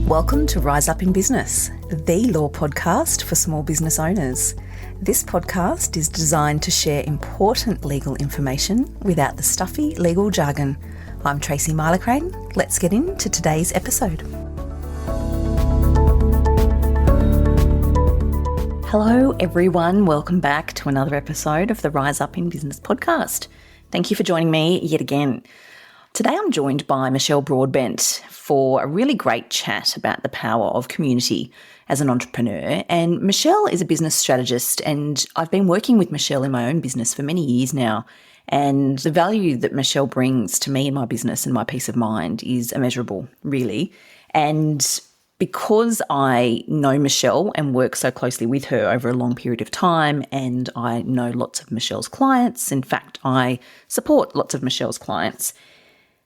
Welcome to Rise Up in Business, the law podcast for small business owners. This podcast is designed to share important legal information without the stuffy legal jargon. I'm Tracy Milacrane. Let's get into today's episode. Hello everyone, welcome back to another episode of the Rise Up in Business podcast. Thank you for joining me yet again. Today I'm joined by Michelle Broadbent for a really great chat about the power of community as an entrepreneur. And Michelle is a business strategist, and I've been working with Michelle in my own business for many years now. And the value that Michelle brings to me in my business and my peace of mind is immeasurable, really. And because I know Michelle and work so closely with her over a long period of time, and I know lots of Michelle's clients, in fact, I support lots of Michelle's clients,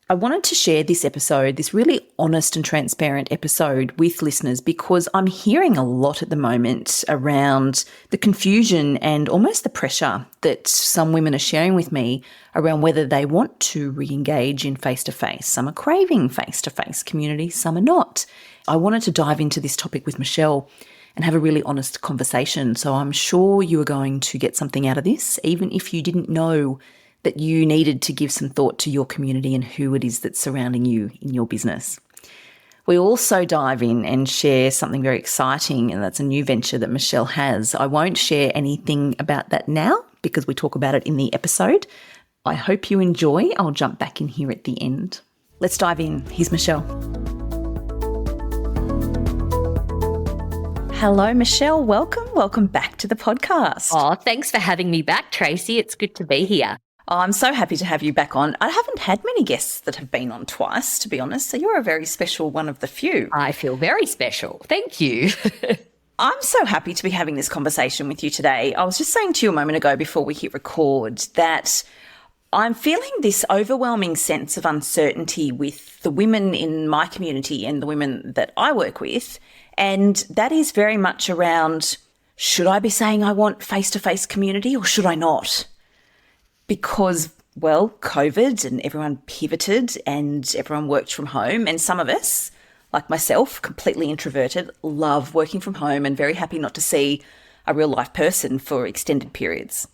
I wanted to share this episode, this really honest and transparent episode with listeners, because I'm hearing a lot at the moment around the confusion and almost the pressure that some women are sharing with me around whether they want to re-engage in face-to-face. Some are craving face-to-face community, some are not. I wanted to dive into this topic with Michelle and have a really honest conversation. So I'm sure you are going to get something out of this, even if you didn't know that you needed to give some thought to your community and who it is that's surrounding you in your business. We also dive in and share something very exciting, and that's a new venture that Michelle has. I won't share anything about that now because we talk about it in the episode. I hope you enjoy. I'll jump back in here at the end. Let's dive in. Here's Michelle. Hello, Michelle. Welcome back to the podcast. Oh, thanks for having me back, Tracy. It's good to be here. Oh, I'm so happy to have you back on. I haven't had many guests that have been on twice, to be honest, so you're a very special one of the few. I feel very special. Thank you. I'm so happy to be having this conversation with you today. I was just saying to you a moment ago before we hit record that I'm feeling this overwhelming sense of uncertainty with the women in my community and the women that I work with, and that is very much around, should I be saying I want face-to-face community or should I not? Because, well, COVID and everyone pivoted and everyone worked from home, and some of us, like myself, completely introverted, love working from home and very happy not to see a real life person for extended periods.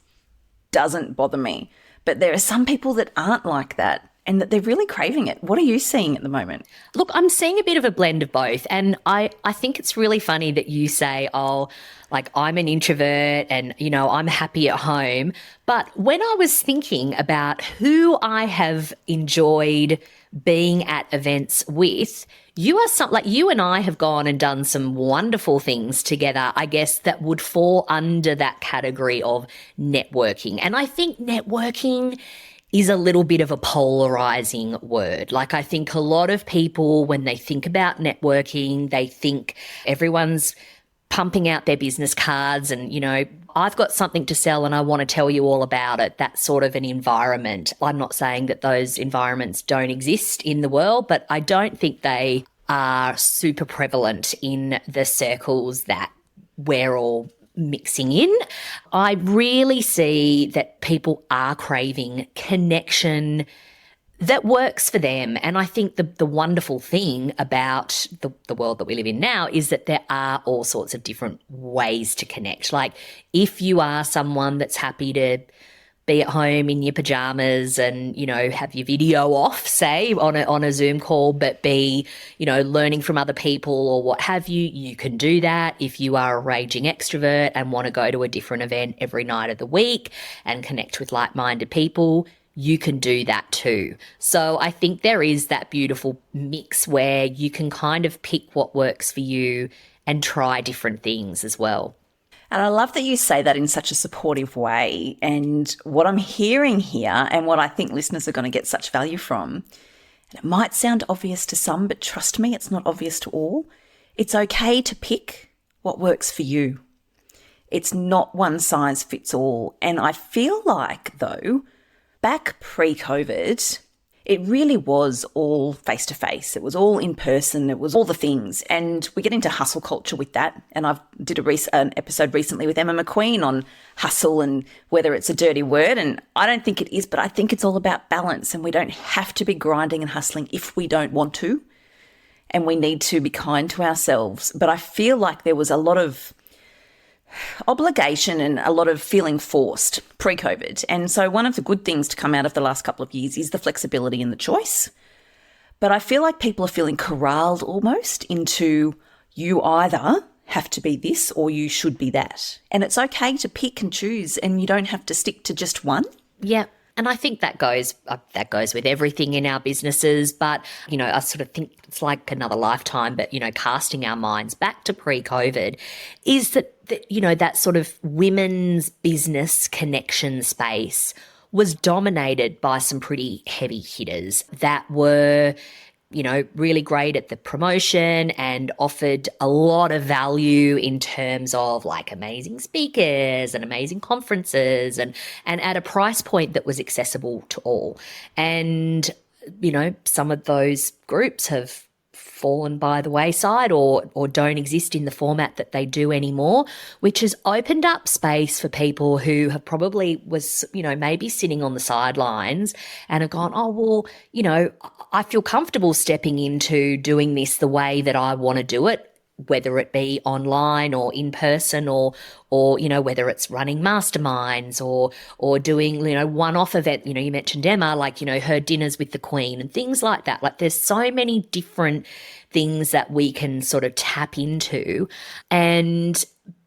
Doesn't bother me. But there are some people that aren't like that and that they're really craving it. What are you seeing at the moment? Look, I'm seeing a bit of a blend of both. And I think it's really funny that you say, oh, like I'm an introvert and, you know, I'm happy at home. But when I was thinking about who I have enjoyed being at events with, you and I have gone and done some wonderful things together, I guess, that would fall under that category of networking. And I think networking is a little bit of a polarizing word. Like I think a lot of people, when they think about networking, they think everyone's pumping out their business cards and, you know, I've got something to sell and I want to tell you all about it. That sort of an environment. I'm not saying that those environments don't exist in the world, but I don't think they are super prevalent in the circles that we're all mixing in. I really see that people are craving connection that works for them. And I think the wonderful thing about the world that we live in now is that there are all sorts of different ways to connect. Like if you are someone that's happy to be at home in your pajamas and, you know, have your video off, say, on a Zoom call, but be, you know, learning from other people or what have you, you can do that. If you are a raging extrovert and want to go to a different event every night of the week and connect with like-minded people, you can do that too. So I think there is that beautiful mix where you can kind of pick what works for you and try different things as well. And I love that you say that in such a supportive way. And what I'm hearing here and what I think listeners are going to get such value from, and it might sound obvious to some, but trust me, it's not obvious to all. It's okay to pick what works for you. It's not one size fits all. And I feel like, though, back pre-COVID, it really was all face-to-face. It was all in person. It was all the things. And we get into hustle culture with that. And I've did an episode recently with Emma McQueen on hustle and whether it's a dirty word. And I don't think it is, but I think it's all about balance. And we don't have to be grinding and hustling if we don't want to. and we need to be kind to ourselves. But I feel like there was a lot of obligation and a lot of feeling forced pre-COVID. And so one of the good things to come out of the last couple of years is the flexibility and the choice. But I feel like people are feeling corralled almost into you either have to be this or you should be that. And it's okay to pick and choose, and you don't have to stick to just one. Yeah. And I think that goes with everything in our businesses. But, I sort of think it's like another lifetime, but, casting our minds back to pre-COVID is that sort of women's business connection space was dominated by some pretty heavy hitters that were, really great at the promotion and offered a lot of value in terms of like amazing speakers and amazing conferences and at a price point that was accessible to all. And, some of those groups have fallen by the wayside or don't exist in the format that they do anymore, which has opened up space for people who have probably was, maybe sitting on the sidelines and have gone, oh, well, I feel comfortable stepping into doing this the way that I want to do it, whether it be online or in person or whether it's running masterminds or doing, one-off event. You mentioned Emma, like, her dinners with the Queen and things like that. Like there's so many different things that we can sort of tap into, and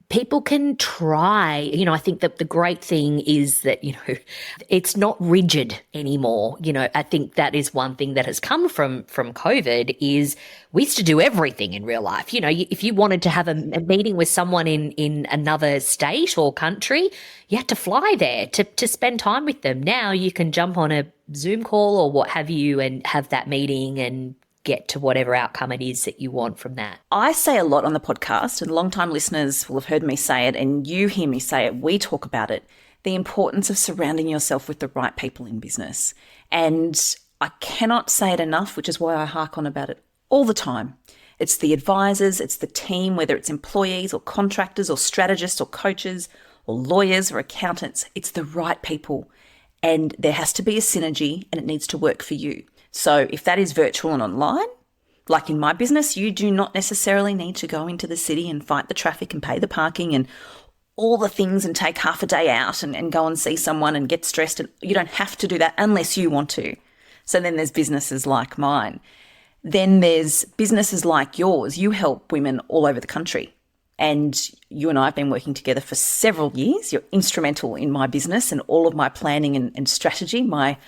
people can try. I think that the great thing is that, it's not rigid anymore. I think that is one thing that has come from COVID is we used to do everything in real life. If you wanted to have a meeting with someone in another state or country, you had to fly there to spend time with them. Now you can jump on a Zoom call or what have you and have that meeting and get to whatever outcome it is that you want from that. I say a lot on the podcast, and long-time listeners will have heard me say it, and you hear me say it, we talk about it, the importance of surrounding yourself with the right people in business. And I cannot say it enough, which is why I hark on about it all the time. It's the advisors, it's the team, whether it's employees or contractors or strategists or coaches or lawyers or accountants. It's the right people, and there has to be a synergy, and it needs to work for you. So if that is virtual and online, like in my business, you do not necessarily need to go into the city and fight the traffic and pay the parking and all the things and take half a day out and go and see someone and get stressed. And you don't have to do that unless you want to. So then there's businesses like mine. Then there's businesses like yours. You help women all over the country. And you and I have been working together for several years. You're instrumental in my business and all of my planning and strategy, my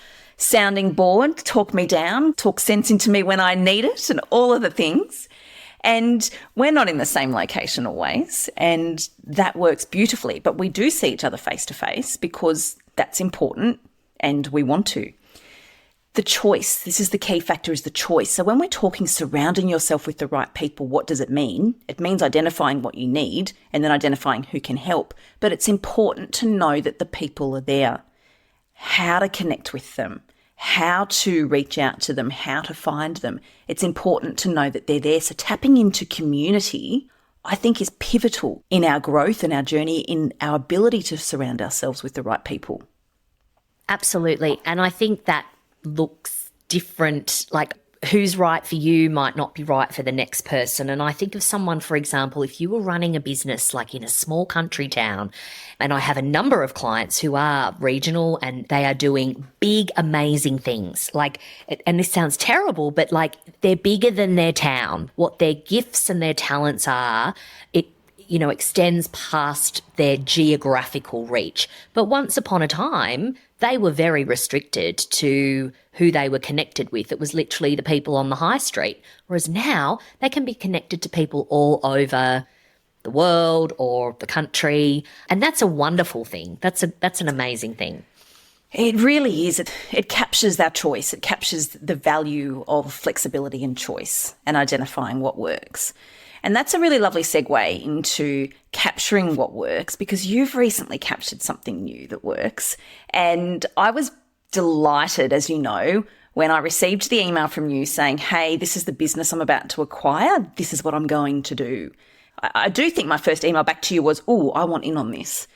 sounding board, talk me down, talk sense into me when I need it, and all of the things. And we're not in the same location always, and that works beautifully. But we do see each other face to face because that's important and we want to. The choice, this is the key factor, is the choice. So when we're talking surrounding yourself with the right people, what does it mean? It means identifying what you need and then identifying who can help. But it's important to know that the people are there, how to connect with them, how to reach out to them, how to find them. It's important to know that they're there. So tapping into community, I think, is pivotal in our growth and our journey, in our ability to surround ourselves with the right people. Absolutely. And I think that looks different. Like who's right for you might not be right for the next person. And I think of someone, for example, if you were running a business like in a small country town, and I have a number of clients who are regional and they are doing big, amazing things. Like, and this sounds terrible, but like they're bigger than their town. What their gifts and their talents are, it extends past their geographical reach. But once upon a time, they were very restricted to who they were connected with. It was literally the people on the high street. Whereas now they can be connected to people all over the world or the country. And that's a wonderful thing. That's an amazing thing. It really is. It captures our choice. It captures the value of flexibility and choice and identifying what works. And that's a really lovely segue into capturing what works, because you've recently captured something new that works. And I was delighted, as you know, when I received the email from you saying, hey, this is the business I'm about to acquire. This is what I'm going to do. I do think my first email back to you was, oh, I want in on this,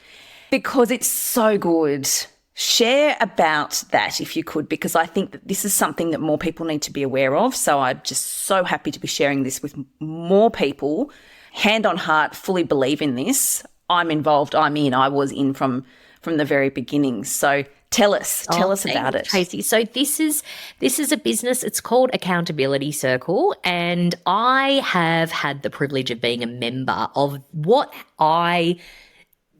because it's so good Share about that if you could, because I think that this is something that more people need to be aware of. So I'm just so happy to be sharing this with more people. Hand on heart, fully believe in this. I'm involved. I'm in. I was in from the very beginning. So tell us about it, Tracy. So this is a business. It's called Accountability Circle, and I have had the privilege of being a member of what I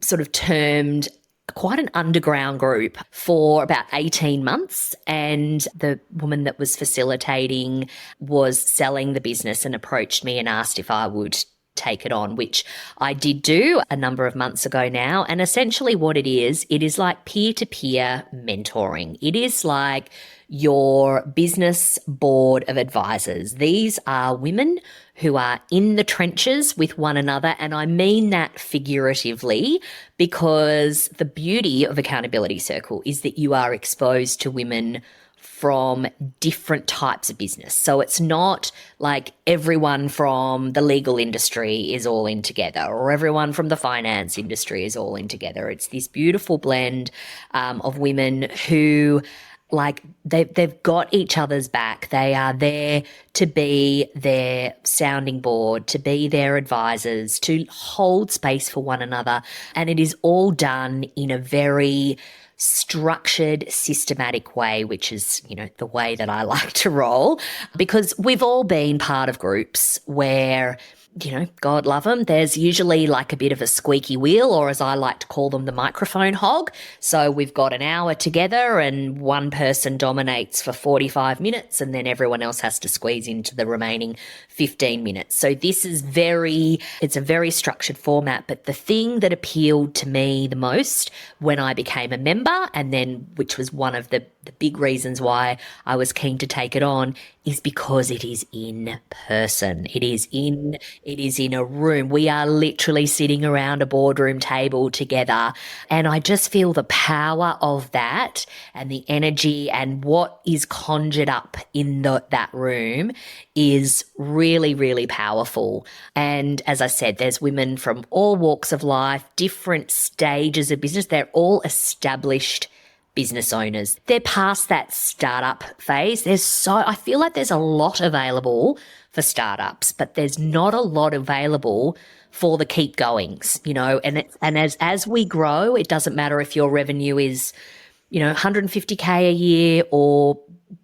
sort of termed quite an underground group for about 18 months. And the woman that was facilitating was selling the business and approached me and asked if I would take it on, which I did do a number of months ago now. And essentially what it is like peer-to-peer mentoring. It is like your business board of advisors. These are women who are in the trenches with one another. And I mean that figuratively, because the beauty of Accountability Circle is that you are exposed to women from different types of business. So it's not like everyone from the legal industry is all in together, or everyone from the finance industry is all in together. It's this beautiful blend of women who, like, they've got each other's back. They are there to be their sounding board, to be their advisors, to hold space for one another. And it is all done in a very structured, systematic way, which is, the way that I like to roll, because we've all been part of groups where, God love them, there's usually like a bit of a squeaky wheel, or as I like to call them, the microphone hog. So we've got an hour together and one person dominates for 45 minutes and then everyone else has to squeeze into the remaining 15 minutes. So this is it's a very structured format. But the thing that appealed to me the most when I became a member, and then which was one of the big reasons why I was keen to take it on, is because it is in person. It is in a room. We are literally sitting around a boardroom table together. And I just feel the power of that and the energy and what is conjured up in that room is really, really powerful. And as I said, there's women from all walks of life, different stages of business. They're all established business owners. They're past that startup phase. I feel like there's a lot available for startups, but there's not a lot available for the keep goings, and as we grow, it doesn't matter if your revenue is, 150K a year or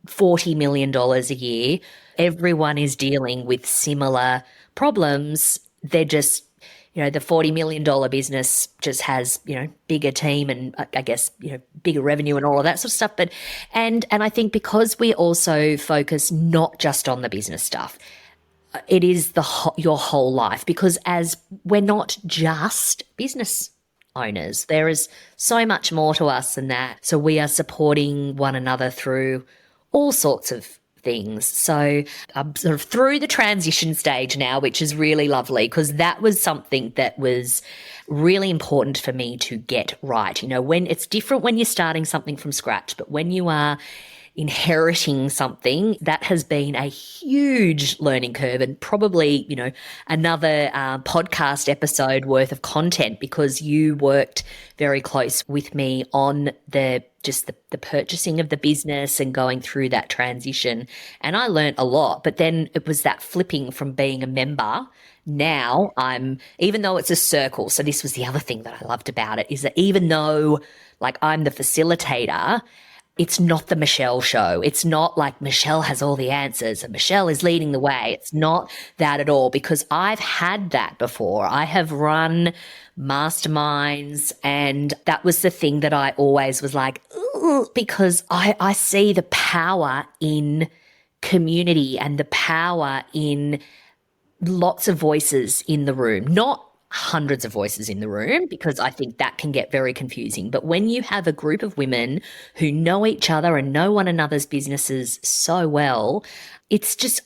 $40 million a year. Everyone is dealing with similar problems. They're just, the $40 million business just has, bigger team and I guess, bigger revenue and all of that sort of stuff. But, and I think because we also focus not just on the business stuff, it is your whole life, because as we're not just business owners, there is so much more to us than that. So we are supporting one another through all sorts of things. So I'm sort of through the transition stage now, which is really lovely, because that was something that was really important for me to get right. When it's different when you're starting something from scratch, but when you are inheriting something, that has been a huge learning curve, and probably, another podcast episode worth of content, because you worked very close with me on the purchasing of the business and going through that transition. And I learned a lot, but then it was that flipping from being a member. Now even though it's a circle, so this was the other thing that I loved about it, is that even though I'm the facilitator, it's not the Michelle show. It's not like Michelle has all the answers and Michelle is leading the way. It's not that at all, because I've had that before. I have run masterminds, and that was the thing that I always was like, ooh, because I see the power in community and the power in lots of voices in the room, not hundreds of voices in the room, because I think that can get very confusing. But when you have a group of women who know each other and know one another's businesses so well, it's just,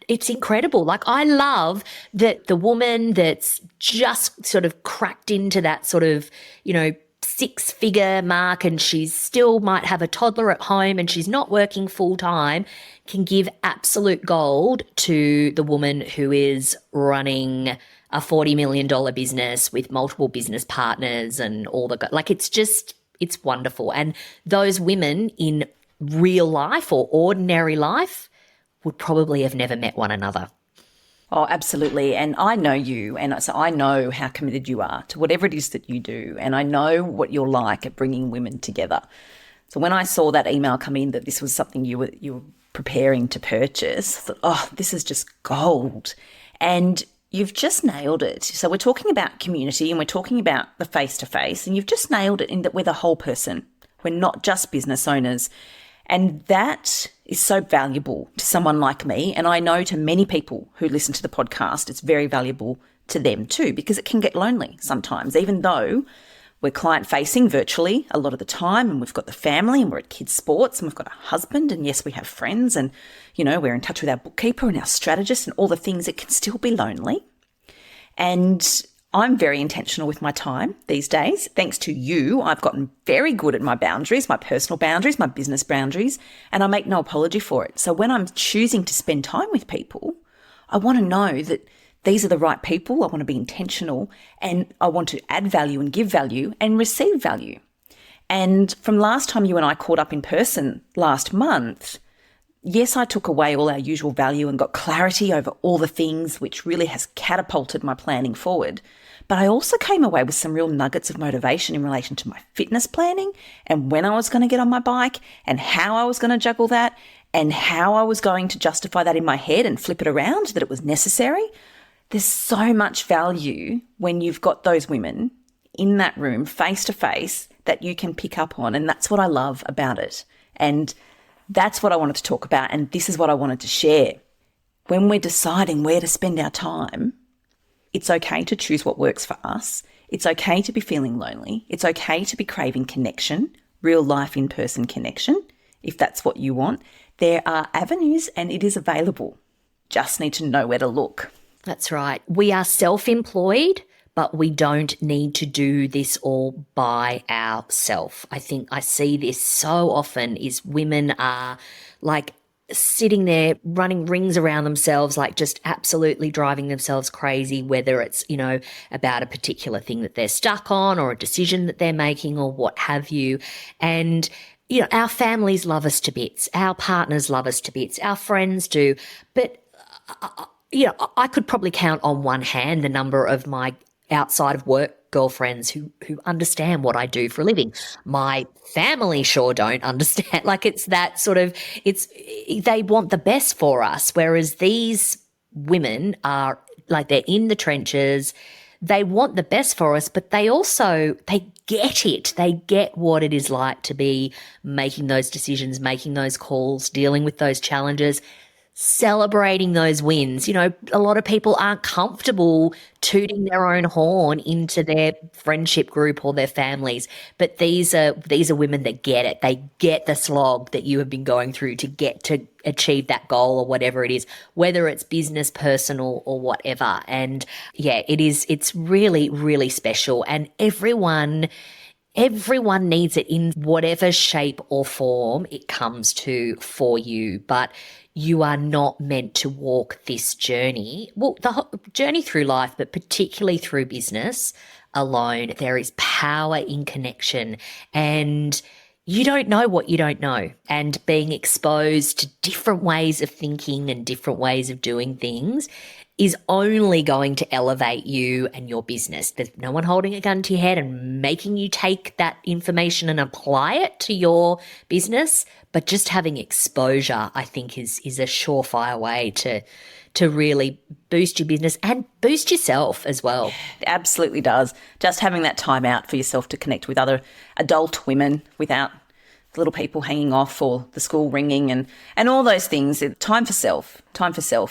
it's incredible. I love that the woman that's just sort of cracked into that sort of, 6-figure mark, and she's still might have a toddler at home and she's not working full time, can give absolute gold to the woman who is running a $40 million business with multiple business partners and all it's just, It's wonderful. And those women in real life or ordinary life would probably have never met one another. Oh, absolutely. And I know you, and so I know how committed you are to whatever it is that you do, and I know what you're like at bringing women together. So when I saw that email come in that this was something you were preparing to purchase, I thought, oh, this is just gold. And you've just nailed it. So we're talking about community and we're talking about the face-to-face, and you've just nailed it in that we're the whole person. We're not just business owners. And that is so valuable to someone like me. And I know to many people who listen to the podcast, it's very valuable to them too, because it can get lonely sometimes, even though we're client facing virtually a lot of the time, and we've got the family and we're at kids' sports and we've got a husband, and yes, we have friends, and, you know, we're in touch with our bookkeeper and our strategist and all the things. It can still be lonely. And I'm very intentional with my time these days. Thanks to you, I've gotten very good at my boundaries, my personal boundaries, my business boundaries, and I make no apology for it. So when I'm choosing to spend time with people, I want to know that these are the right people. I want to be intentional, and I want to add value and give value and receive value. And from last time you and I caught up in person last month, yes, I took away all our usual value and got clarity over all the things, which really has catapulted my planning forward. But I also came away with some real nuggets of motivation in relation to my fitness planning and when I was going to get on my bike and how I was going to juggle that and how I was going to justify that in my head and flip it around, that it was necessary. There's so much value when you've got those women in that room face to face that you can pick up on. And that's what I love about it. And that's what I wanted to talk about. And this is what I wanted to share. When we're deciding where to spend our time, it's okay to choose what works for us. It's okay to be feeling lonely. It's okay to be craving connection, real life in-person connection, if that's what you want. There are avenues and it is available. Just need to know where to look. That's right. We are self-employed, but we don't need to do this all by ourselves. I think I see this so often is women are like sitting there running rings around themselves, like just absolutely driving themselves crazy, whether it's, you know, about a particular thing that they're stuck on or a decision that they're making or what have you. And, you know, our families love us to bits. Our partners love us to bits. Our friends do. But, you know, I could probably count on one hand the number of my outside of work girlfriends who understand what I do for a living. My family sure don't understand. Like it's that sort of, they want the best for us. Whereas these women are like, they're in the trenches. They want the best for us, but they get it. They get what it is like to be making those decisions, making those calls, dealing with those challenges, celebrating those wins. You know, a lot of people aren't comfortable tooting their own horn into their friendship group or their families, but these are women that get it. They get the slog that you have been going through to get to achieve that goal or whatever it is, whether it's business, personal, or whatever. And yeah, it's really, really special. And everyone needs it in whatever shape or form it comes to for you. But you are not meant to walk this journey, well, the whole journey through life, but particularly through business alone. There is power in connection, and you don't know what you don't know. And being exposed to different ways of thinking and different ways of doing things is only going to elevate you and your business. There's no one holding a gun to your head and making you take that information and apply it to your business. But just having exposure, I think, is a surefire way to really boost your business and boost yourself as well. It absolutely does. Just having that time out for yourself to connect with other adult women without little people hanging off or the school ringing and all those things. Time for self.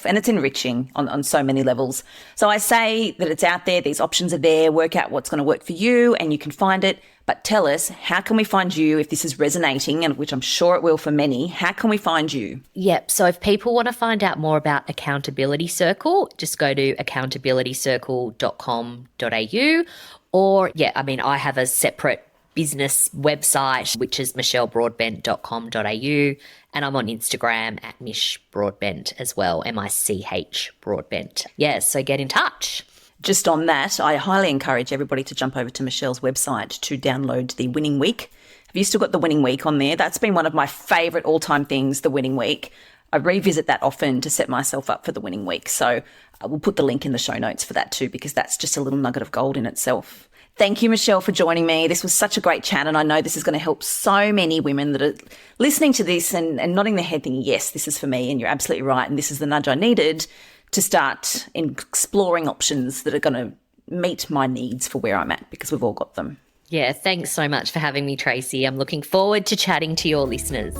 And it's enriching on so many levels. So I say that it's out there. These options are there. Work out what's going to work for you and you can find it. But tell us, how can we find you if this is resonating, and which I'm sure it will for many? How can we find you? Yep. So if people want to find out more about Accountability Circle, just go to accountabilitycircle.com.au or, I have a separate business website, which is michellebroadbent.com.au, and I'm on Instagram at Mish Broadbent as well, MICH Broadbent. Yeah, so get in touch. Just on that, I highly encourage everybody to jump over to Michelle's website to download the Winning Week. Have you still got the Winning Week on there? That's been one of my favourite all-time things, the Winning Week. I revisit that often to set myself up for the Winning Week. So I will put the link in the show notes for that too, because that's just a little nugget of gold in itself. Thank you, Michelle, for joining me. This was such a great chat, and I know this is going to help so many women that are listening to this and nodding their head thinking, yes, this is for me, and you're absolutely right, and this is the nudge I needed to start exploring options that are going to meet my needs for where I'm at, because we've all got them. Yeah, thanks so much for having me, Tracy. I'm looking forward to chatting to your listeners.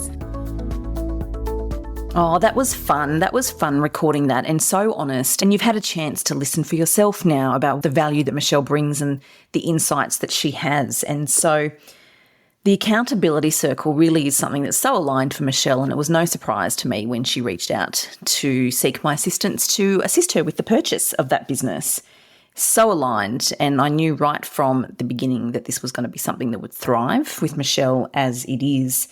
Oh, that was fun. That was fun recording that, and so honest. And you've had a chance to listen for yourself now about the value that Michelle brings and the insights that she has. And so the accountability circle really is something that's so aligned for Michelle, and it was no surprise to me when she reached out to seek my assistance to assist her with the purchase of that business. So aligned, and I knew right from the beginning that this was going to be something that would thrive with Michelle, as it is.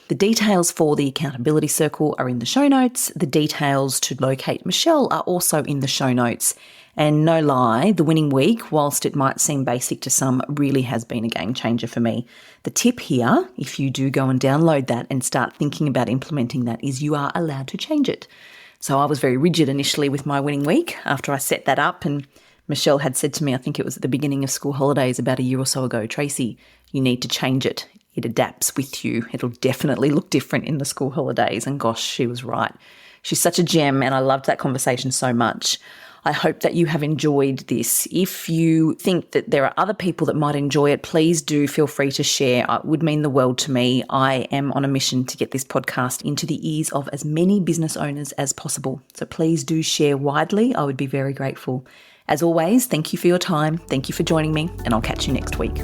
The details for the accountability circle are in the show notes. The details to locate Michelle are also in the show notes. And no lie, the Winning Week, whilst it might seem basic to some, really has been a game changer for me. The tip here, if you do go and download that and start thinking about implementing that, is you are allowed to change it. So I was very rigid initially with my Winning Week after I set that up, and Michelle had said to me, I think it was at the beginning of school holidays about a year or so ago, Tracy, you need to change it. It adapts with you. It'll definitely look different in the school holidays. And gosh, she was right. She's such a gem, and I loved that conversation so much. I hope that you have enjoyed this. If you think that there are other people that might enjoy it, please do feel free to share. It would mean the world to me. I am on a mission to get this podcast into the ears of as many business owners as possible. So please do share widely. I would be very grateful. As always, thank you for your time. Thank you for joining me, and I'll catch you next week.